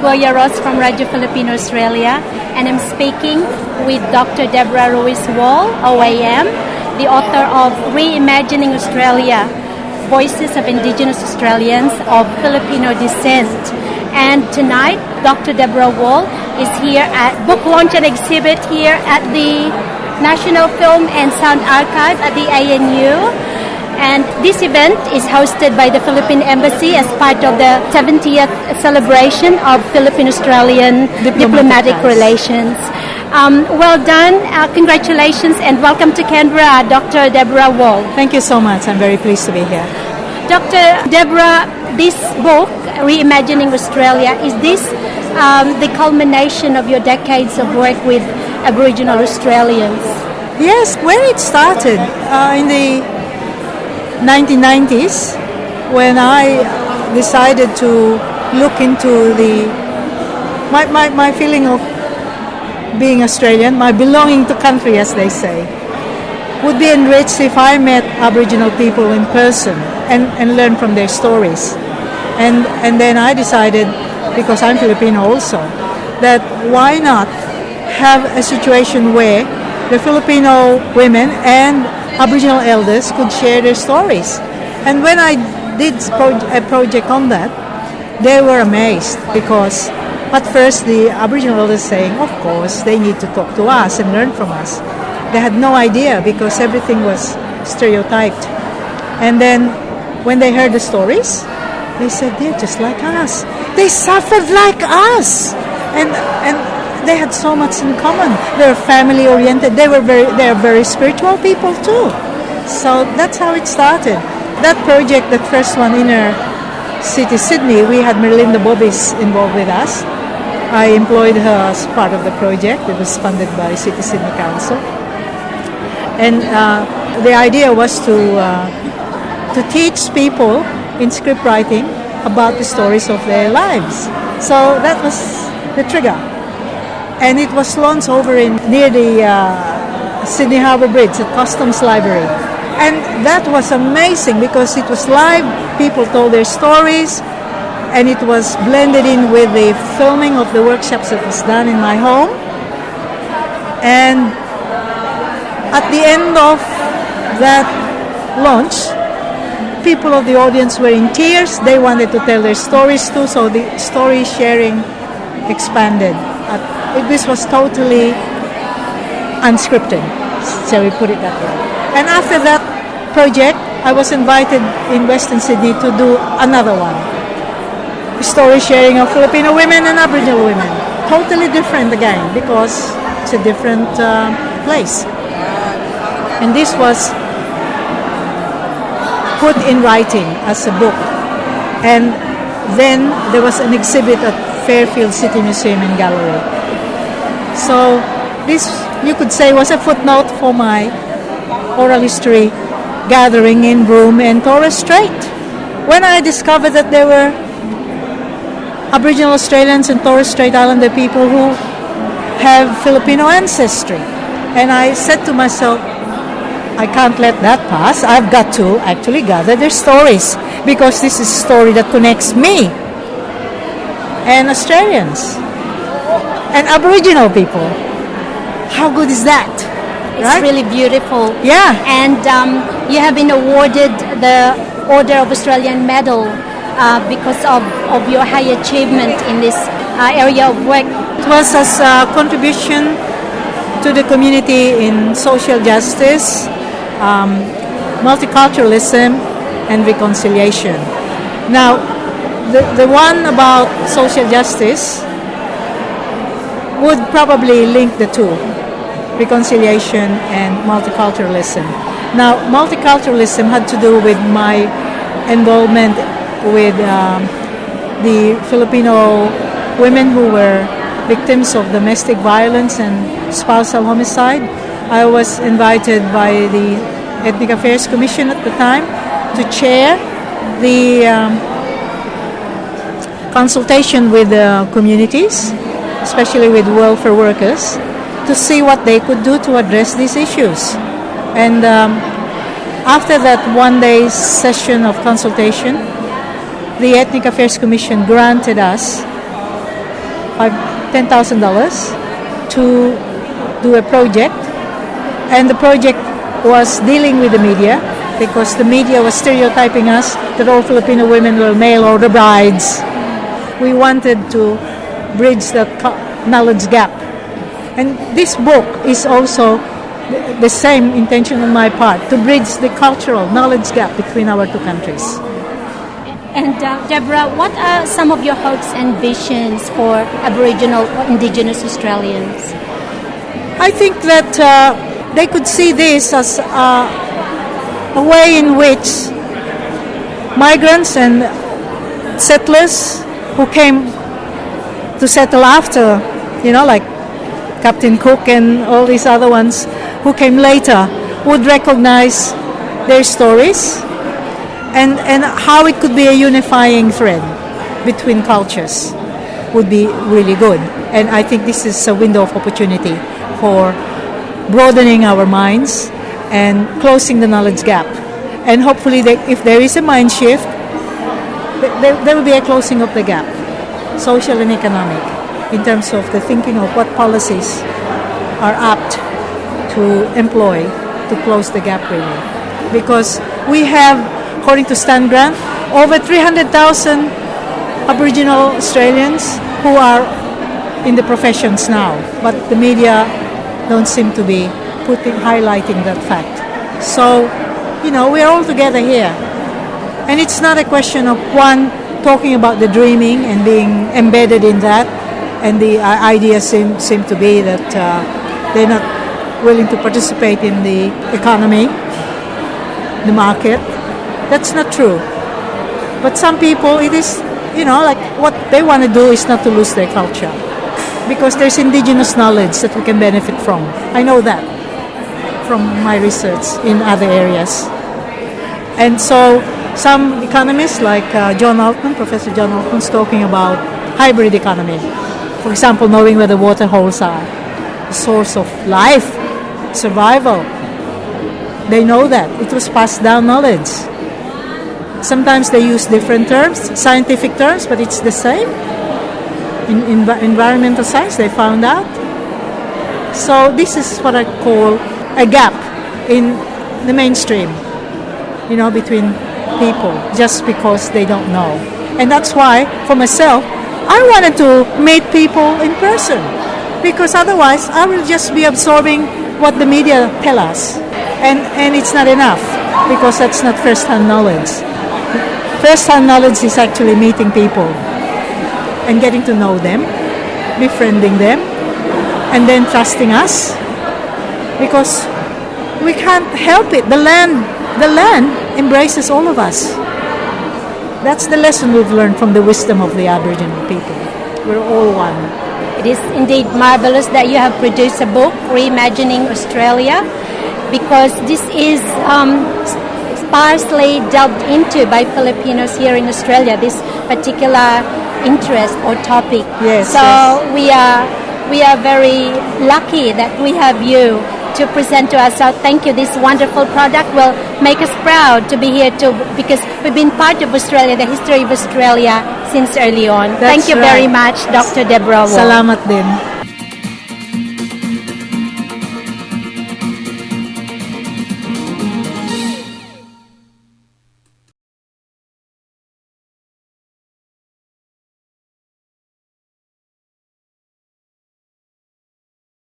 Gloria Ross from Radio Filipino Australia, and I'm speaking with Dr. Deborah Ruiz-Wall, OAM, the author of Reimagining Australia, Voices of Indigenous Australians of Filipino Descent. And tonight, Dr. Deborah Wall is here at book launch and exhibit here at the National Film and Sound Archive at the ANU. And this event is hosted by the Philippine Embassy as part of the 70th celebration of Philippine-Australian diplomatic relations. Well done, congratulations, and welcome to Canberra, Dr. Deborah Wall. Thank you so much. I'm very pleased to be here. Dr. Deborah, this book, Reimagining Australia, is this the culmination of your decades of work with Aboriginal Australians? Yes, where it started in the 1990s, when I decided to look into my feeling of being Australian, my belonging to country, as they say, would be enriched if I met Aboriginal people in person and learned from their stories. And then I decided, because I'm Filipino also, that why not have a situation where the Filipino women and Aboriginal elders could share their stories. And when I did a project on that, they were amazed, because at first the Aboriginal elders saying, of course, they need to talk to us and learn from us. They had no idea, because everything was stereotyped. And then when they heard the stories, they said, they're just like us. They suffered like us. And they had so much in common. They're family oriented. They're very spiritual people too. So that's how it started. That project, that first one, Inner City Sydney, we had Merlinda Bobbies involved with us. I employed her as part of the project. It was funded by City Sydney Council. And the idea was to teach people in script writing about the stories of their lives. So that was the trigger. And it was launched over near the Sydney Harbour Bridge at Customs Library. And that was amazing, because it was live, people told their stories, and it was blended in with the filming of the workshops that was done in my home. And at the end of that launch, people of the audience were in tears. They wanted to tell their stories too, so the story sharing expanded. This was totally unscripted, shall we put it that way. And after that project, I was invited in Western Sydney to do another one. Story sharing of Filipino women and Aboriginal women. Totally different again, because it's a different place. And this was put in writing as a book. And then there was an exhibit at Fairfield City Museum and Gallery. So this, you could say, was a footnote for my oral history gathering in Broome and Torres Strait. When I discovered that there were Aboriginal Australians and Torres Strait Islander people who have Filipino ancestry, and I said to myself, I can't let that pass. I've got to actually gather their stories, because this is a story that connects me and Australians and Aboriginal people. How good is that? It's right? Really beautiful. Yeah. And you have been awarded the Order of Australian Medal because of your high achievement in this area of work. It was as a contribution to the community in social justice, multiculturalism, and reconciliation. Now, the one about social justice would probably link the two, reconciliation and multiculturalism. Now, multiculturalism had to do with my involvement with the Filipino women who were victims of domestic violence and spousal homicide. I was invited by the Ethnic Affairs Commission at the time to chair the consultation with the communities, especially with welfare workers, to see what they could do to address these issues. And after that one-day session of consultation, the Ethnic Affairs Commission granted us $10,000 to do a project, and the project was dealing with the media because the media was stereotyping us that all Filipino women were mail order brides. We wanted to bridge that knowledge gap, and this book is also the same intention on my part, to bridge the cultural knowledge gap between our two countries. And Deborah, what are some of your hopes and visions for Aboriginal or Indigenous Australians? I think that they could see this as a way in which migrants and settlers who came to settle after, like Captain Cook and all these other ones who came later, would recognize their stories and how it could be a unifying thread between cultures would be really good. And I think this is a window of opportunity for broadening our minds and closing the knowledge gap. And hopefully, if there is a mind shift, there will be a closing of the gap, social and economic, in terms of the thinking of what policies are apt to employ to close the gap, really. Because we have, according to Stan Grant, over 300,000 Aboriginal Australians who are in the professions now, but the media don't seem to be highlighting that fact. So, we are all together here. And it's not a question of one talking about the dreaming and being embedded in that, and the idea seem to be that they're not willing to participate in the economy, the market. That's not true. But some people, it is, like what they want to do is not to lose their culture, because there's indigenous knowledge that we can benefit from. I know that from my research in other areas. And so some economists like Professor John Altman, is talking about hybrid economy. For example, knowing where the water holes are, the source of life, survival. They know that. It was passed down knowledge. Sometimes they use different terms, scientific terms, but it's the same. In environmental science, they found out. So this is what I call a gap in the mainstream, between people, just because they don't know. And that's why, for myself, I wanted to meet people in person, because otherwise I will just be absorbing what the media tell us. And it's not enough, because that's not first-hand knowledge. First-hand knowledge is actually meeting people and getting to know them, befriending them, and then trusting us, because we can't help it. The land embraces all of us. That's the lesson we've learned from the wisdom of the Aboriginal people. We're all one. It is indeed marvelous that you have produced a book, Reimagining Australia, because this is sparsely delved into by Filipinos here in Australia, this particular interest or topic. Yes. So yes. We are very lucky that we have you to present to us. So thank you. This wonderful product will make us proud to be here too, because we've been part of Australia, the history of Australia since early on. That's thank you right. very much, Dr. Deborah Wall. Salamat din.